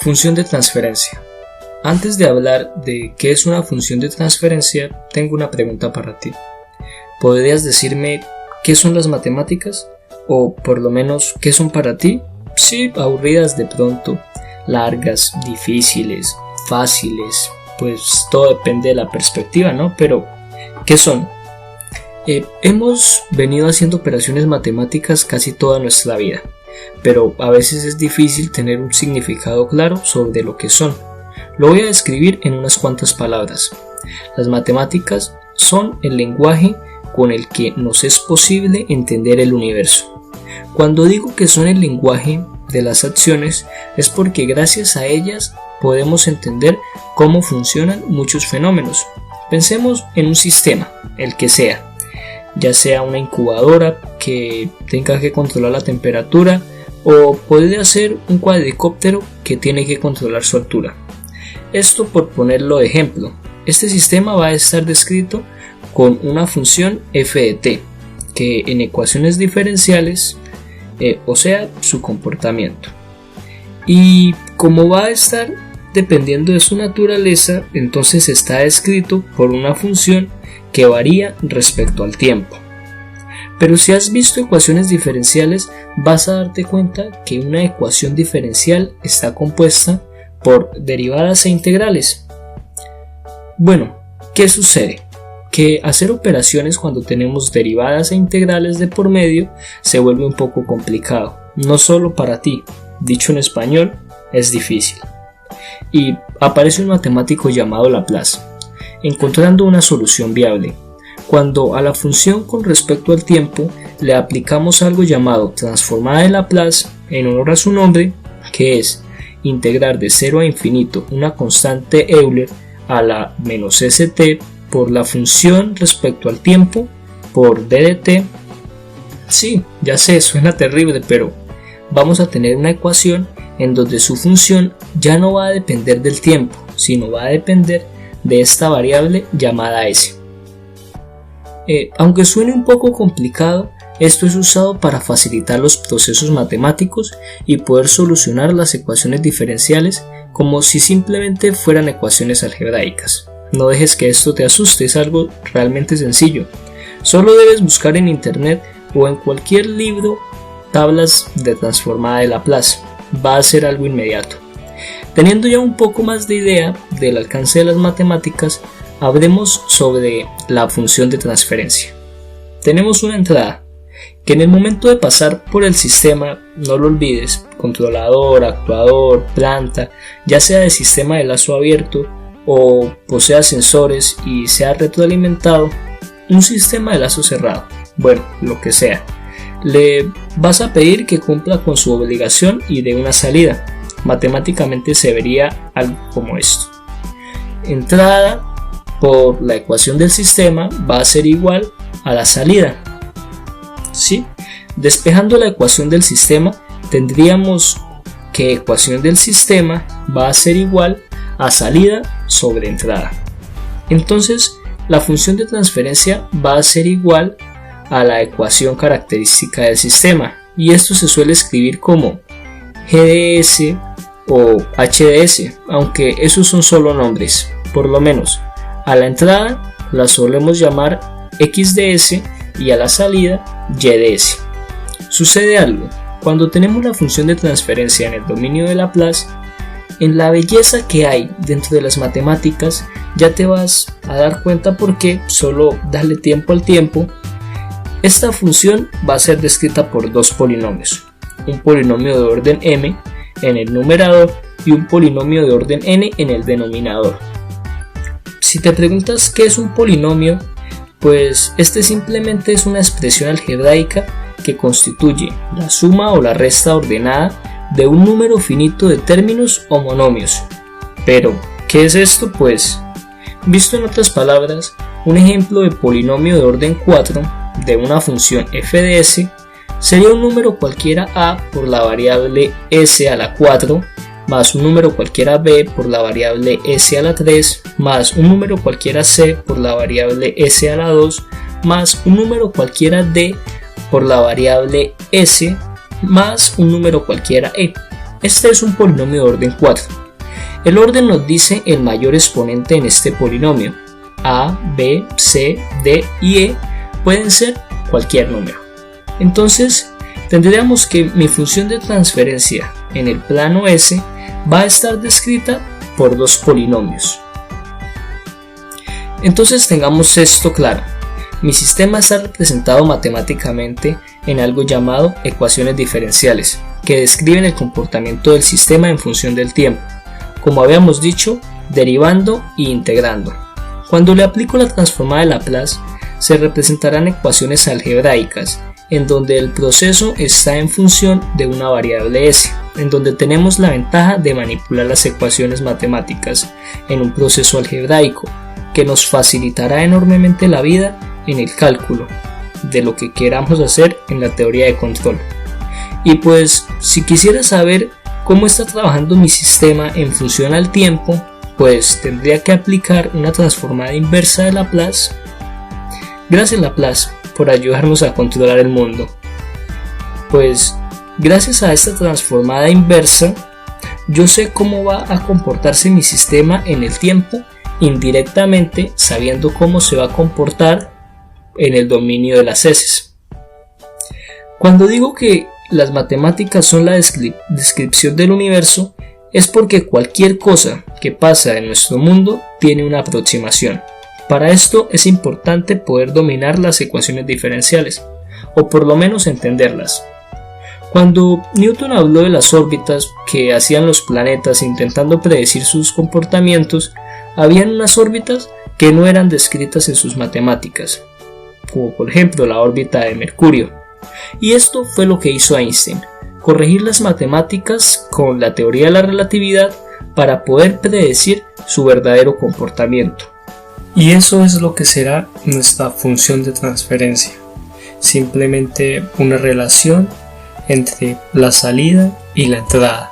Función de transferencia. Antes de hablar de qué es una función de transferencia, tengo una pregunta para ti. ¿Podrías decirme qué son las matemáticas? O por lo menos, ¿qué son para ti? Sí, aburridas de pronto, largas, difíciles, fáciles, pues todo depende de la perspectiva, ¿no? Pero, ¿qué son? Hemos venido haciendo operaciones matemáticas casi toda nuestra vida, pero a veces es difícil tener un significado claro sobre lo que son. Lo voy a describir en unas cuantas palabras. Las matemáticas son el lenguaje con el que nos es posible entender el universo. Cuando digo que son el lenguaje de las acciones, es porque gracias a ellas podemos entender cómo funcionan muchos fenómenos. Pensemos en un sistema, el que sea, ya sea una incubadora que tenga que controlar la temperatura o podría ser un cuadricóptero que tiene que controlar su altura. Esto por ponerlo de ejemplo. Este sistema va a estar descrito con una función f de t, que en ecuaciones diferenciales, o sea, su comportamiento. Y como va a estar dependiendo de su naturaleza, entonces está descrito por una función que varía respecto al tiempo. Pero si has visto ecuaciones diferenciales, vas a darte cuenta que una ecuación diferencial está compuesta por derivadas e integrales. Bueno, ¿qué sucede? Que hacer operaciones cuando tenemos derivadas e integrales de por medio se vuelve un poco complicado, no solo para ti, dicho en español, es difícil. Y aparece un matemático llamado Laplace, encontrando una solución viable. Cuando a la función con respecto al tiempo le aplicamos algo llamado transformada de Laplace en honor a su nombre, que es integrar de 0 a infinito una constante Euler a la menos st por la función respecto al tiempo por d de t. Sí, ya sé, suena terrible, pero vamos a tener una ecuación en donde su función ya no va a depender del tiempo, sino va a depender de esta variable llamada s. Aunque suene un poco complicado, esto es usado para facilitar los procesos matemáticos y poder solucionar las ecuaciones diferenciales como si simplemente fueran ecuaciones algebraicas. No dejes que esto te asuste, es algo realmente sencillo. Solo debes buscar en internet o en cualquier libro tablas de transformada de Laplace. Va a ser algo inmediato. Teniendo ya un poco más de idea del alcance de las matemáticas, hablemos sobre la función de transferencia. Tenemos una entrada, que en el momento de pasar por el sistema, no lo olvides, controlador, actuador, planta, ya sea de sistema de lazo abierto o posea sensores y sea retroalimentado, un sistema de lazo cerrado, bueno, lo que sea, le vas a pedir que cumpla con su obligación y dé una salida. Matemáticamente se vería algo como esto. Entrada por la ecuación del sistema va a ser igual a la salida. ¿Sí? Despejando la ecuación del sistema, tendríamos que ecuación del sistema va a ser igual a salida sobre entrada. Entonces, la función de transferencia va a ser igual a la ecuación característica del sistema, y esto se suele escribir como GDS o HDS, aunque esos son solo nombres. Por lo menos, a la entrada la solemos llamar XDS y a la salida YDS. Sucede algo, cuando tenemos la función de transferencia en el dominio de Laplace, en la belleza que hay dentro de las matemáticas, ya te vas a dar cuenta porque solo darle tiempo al tiempo. Esta función va a ser descrita por dos polinomios, un polinomio de orden m en el numerador y un polinomio de orden n en el denominador. Si te preguntas qué es un polinomio, pues este simplemente es una expresión algebraica que constituye la suma o la resta ordenada de un número finito de términos o monomios. Pero, ¿qué es esto? Pues, visto en otras palabras, un ejemplo de polinomio de orden 4 de una función f de s sería un número cualquiera a por la variable s a la 4 más un número cualquiera b por la variable s a la 3 más un número cualquiera c por la variable s a la 2 más un número cualquiera d por la variable s más un número cualquiera e. Este es un polinomio de orden 4. El orden nos dice el mayor exponente en este polinomio. A, B, C, D y E pueden ser cualquier número. Entonces, tendríamos que mi función de transferencia en el plano S va a estar descrita por dos polinomios. Entonces tengamos esto claro. Mi sistema está representado matemáticamente en algo llamado ecuaciones diferenciales, que describen el comportamiento del sistema en función del tiempo, como habíamos dicho, derivando e integrando. Cuando le aplico la transformada de Laplace, se representarán ecuaciones algebraicas, en donde el proceso está en función de una variable S, en donde tenemos la ventaja de manipular las ecuaciones matemáticas en un proceso algebraico, que nos facilitará enormemente la vida en el cálculo de lo que queramos hacer en la teoría de control. Y pues, si quisiera saber cómo está trabajando mi sistema en función al tiempo, pues tendría que aplicar una transformada inversa de Laplace. Gracias Laplace por ayudarnos a controlar el mundo. Pues gracias a esta transformada inversa, yo sé cómo va a comportarse mi sistema en el tiempo, indirectamente sabiendo cómo se va a comportar en el dominio de las heces. Cuando digo que las matemáticas son la descripción del universo, es porque cualquier cosa que pasa en nuestro mundo tiene una aproximación. Para esto es importante poder dominar las ecuaciones diferenciales, o por lo menos entenderlas. Cuando Newton habló de las órbitas que hacían los planetas intentando predecir sus comportamientos, habían unas órbitas que no eran descritas en sus matemáticas, como por ejemplo la órbita de Mercurio. Y esto fue lo que hizo Einstein, corregir las matemáticas con la teoría de la relatividad para poder predecir su verdadero comportamiento. Y eso es lo que será nuestra función de transferencia, simplemente una relación entre la salida y la entrada.